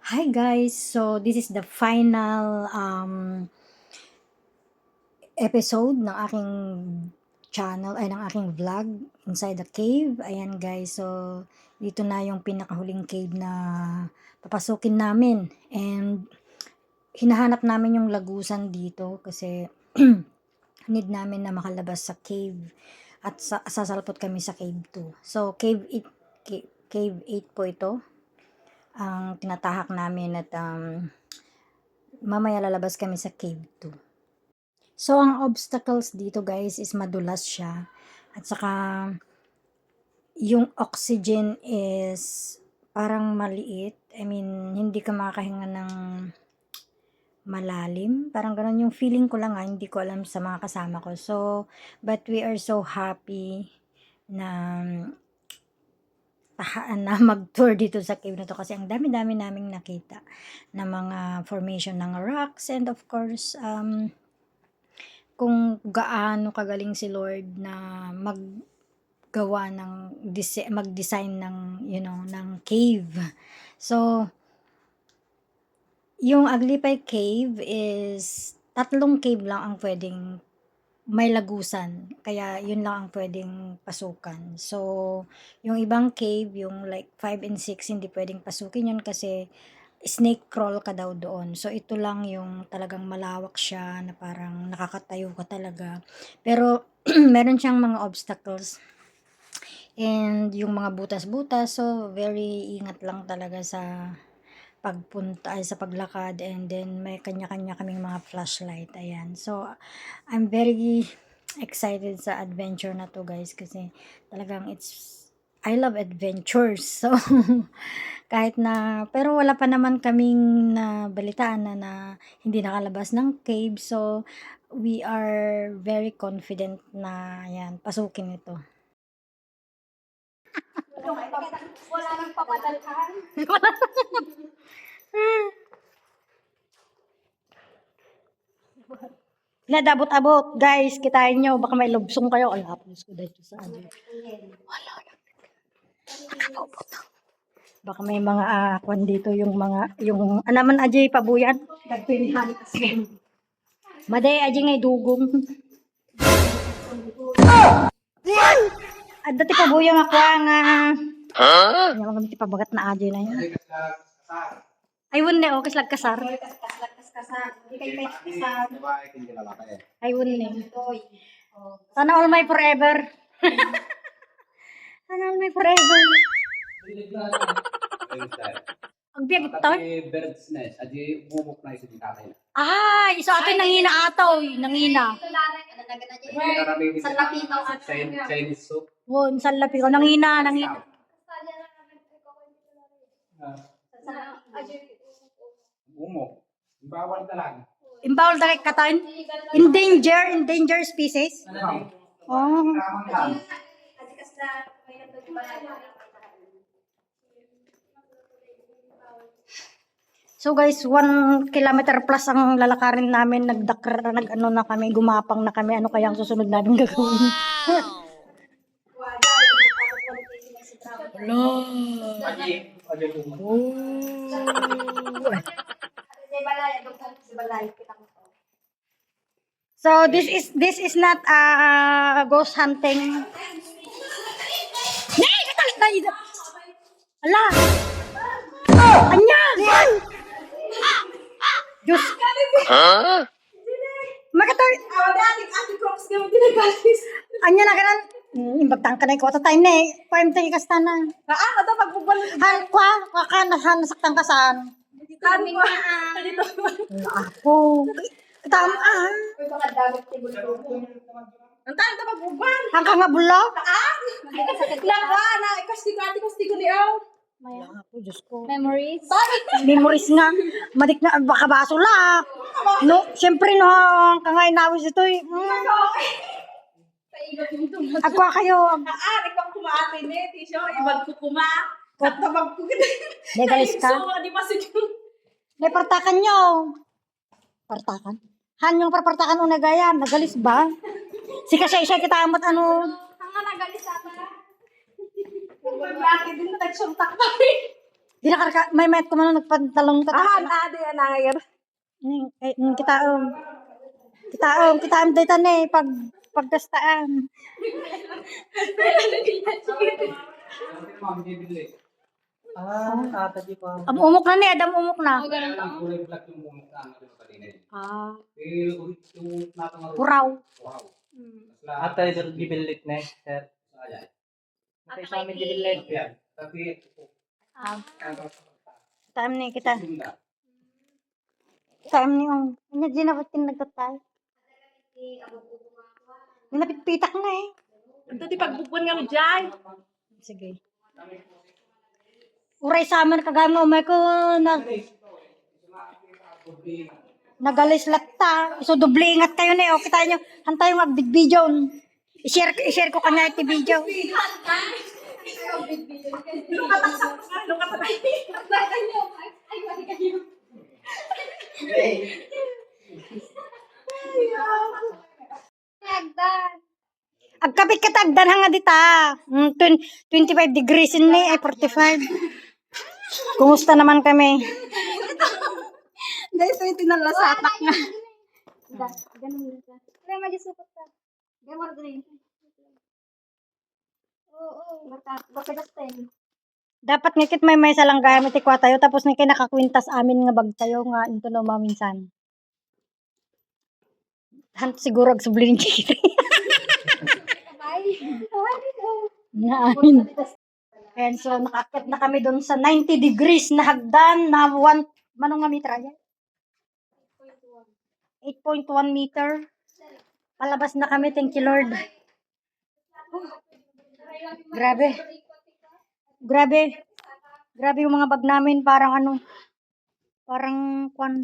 Hi guys! So this is the final episode ng aking channel ay ng aking vlog Inside the Cave. Ayan guys, so dito na yung pinakahuling cave na papasukin namin, and hinahanap namin yung lagusan dito kasi need namin na makalabas sa cave at sasalpot kami sa cave 2. So cave 8, cave 8 po ito ang tinatahak namin, at mamaya lalabas kami sa cave 2. So, ang obstacles dito guys is madulas siya. At saka, yung oxygen is parang maliit. I mean, hindi ka makakahinga ng malalim. Parang ganun yung feeling ko lang hindi ko alam sa mga kasama ko. So, but we are so happy na mag-tour dito sa cave na to kasi ang dami-dami naming nakita na mga formation ng rocks, and of course, kung gaano kagaling si Lord na maggawa ng mag-design ng ng cave. So yung Aglipay Cave is 3 cave lang ang pwedeng may lagusan, kaya yun lang ang pwedeng pasukan. So yung ibang cave, yung like 5 and 6, hindi pwedeng pasukin yun kasi snake crawl ka daw doon. So ito lang yung talagang malawak siya na parang nakakatayo ka talaga. Pero meron siyang mga obstacles and yung mga butas-butas, so very ingat lang talaga sa pagpunta ay sa paglakad, and then may kanya-kanya kaming mga flashlight. Ayan. So I'm very excited sa adventure na to guys kasi talagang I love adventures. So kahit na, pero wala pa naman kaming nabalitaan na hindi nakalabas ng cave. So we are very confident na yan, pasukin ito. Wala nang papadalhan. Nadabot-abot, guys, kitain nyo, baka may lubsong kayo. Alapos ko dito sa ano. Wala lang. Nakabobot. Baka may mga kwan dito, yung anaman ajay pabuyan. Nagpilihan kasi. Maday ajay ngay dugong. At dati pabuyan ako nga. Yung mga dati pabagat na ajay na yun. Ay, wala o, kaslag kasar. Ay, wala. Sana all my forever. Sana all my forever. Ang biyag ito. Bird's nest. Adi bubuk na isa di tatay. Ah, isa ato nangina ataw. Nangina. Sa lapitaw at Chinese soup. Won, sa lapi ko. Nangina. Umok. Bawal talaga. Imbawal dahil katain. Endanger species. Oh. So guys, 1 kilometer plus ang lalakarin namin, nag-ano na kami, gumapang na kami, ano kaya ang susunod namin gagawin. Hello. So this is not ghost hunting. Nay, katalit na ito. Ala. Anya. Diyos. Makatoy. Anya na kanan. Imbagtang ka na ikaw. Tatay na eh. Paim tayo kasta na. ito pagbubal. Han, nasaktan ka saan? Kami na. Ako. Tama Uy, baka dagat tibul-tibul. Ang tayo ito pagbubal. Hangka nga bulaw? Laka na. Kasti ko niyaw. Ako, Diyos ko. Memories. Memories nga. Madik na, baka baso la. No, siyempre no, kangay nawis ito eh. Ako kayo. Ikaw kumaatin eh. Tisyo, ibag ko kuma. Katabag ko kita. Legalis ka? So, di ba sige. May partakan nyo. Partakan? Han yung partakan o nagaya. Nagalis ba? Si kasi isa kita amot ano. Ang nagalis ata. ate din na nagsuntak pa. Di nakaraka, may mayat ko man nagpantalong ka. Ate na ngayon. Kitaom dito na eh, pagdastaan. Ma'am, bibili. Umuk na ni, Adam umuk na. Ang kulay black yung bumuk na ano kanina. Yung natang Puraw. Wow. Ata ito gibilit na sir. Ayan. Ito sa amin gibilit. Ayan. Tapi Kitaom ni, kitaom ni yung. Ano di na ba't nagtatay? Napitpitak na eh. Ito di pagbukwan nga mo dyan. Sige. Uray sa amin kagamo may ko nagalis latta. So doble ingat kayo ni. O kita nyo. Hantay yung agbig video. I-share ko kanya iti video. Agkapit katagdan hanga dita. 25 degrees in ay 45. Kumusta naman kami? Dahil ito yung tinalasatak nga. Dapat ngikit may salang gamit ikwa tayo tapos ni kay nakakwintas amin nga bag tayo nga into no maminsan. Han siguro ag sublin kiri. Na amin. And so nakakit na kami doon sa 90 degrees na hagdan na manong nga meter yan? 8.1 meter. Palabas na kami, thank you Lord. Grabe. Grabe yung mga bag namin, parang ano, parang kwan.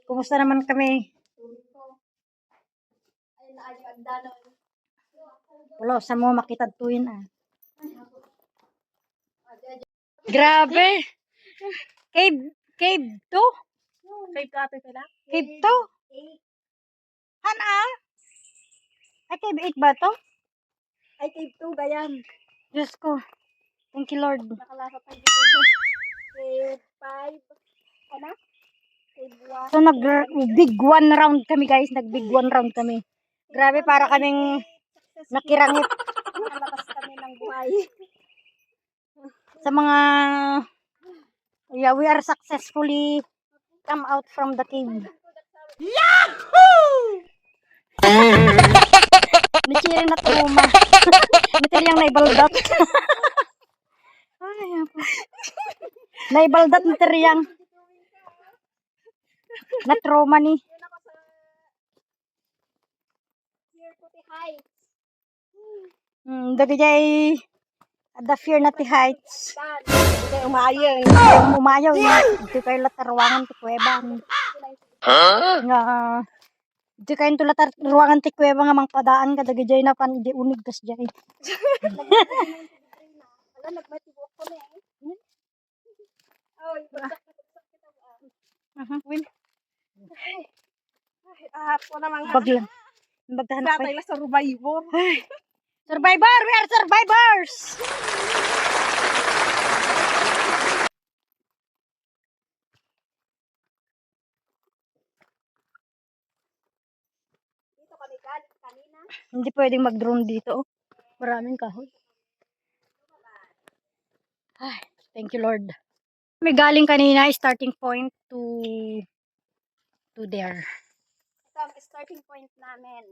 Kumusta naman kami? Wala, sa mo makitad tuwin ah. Grabe. Cave 2? Kay kate pala. Cave 2? Hana? Ay, cave 8 ba to? Ay, cave 2, gayan. Diyos ko. Thank you, Lord. Nakalasa tayo dito. Cave 5. Ano? Cave 1. So, nag-big one round kami, guys. Nag-big one round kami. Grabe, para kaming nakirangit Nakalabas kami ng buhay. sa mga... Yeah, we are successfully come out from the cave. Yahoo! Nisirin na trauma. Nisirin yung naibaldat. Ay, apa. Naibaldat ni Teriyang. Na trauma ni. Dagay the fear na ti heights. Kaya umayaw. Yung umayaw. Ito kayo latarwangan ti kuweba. Nga, ito kayo latarwangan ti kuweba nga mang padaan ka. Dagay na pan, di unig kas jay. Wala, nagmatibok ko na eh. Oh, ibagsak kita. Win. Ako naman nga. Baglan. Bagtahan pa. Tatay lang sa survivor. Survivor! We are survivors! Dito kami galing kanina. Hindi pwedeng mag-drone dito. Maraming kahoy. Ay, thank you Lord. May galing kanina, starting point to there. Ito ang starting point namin.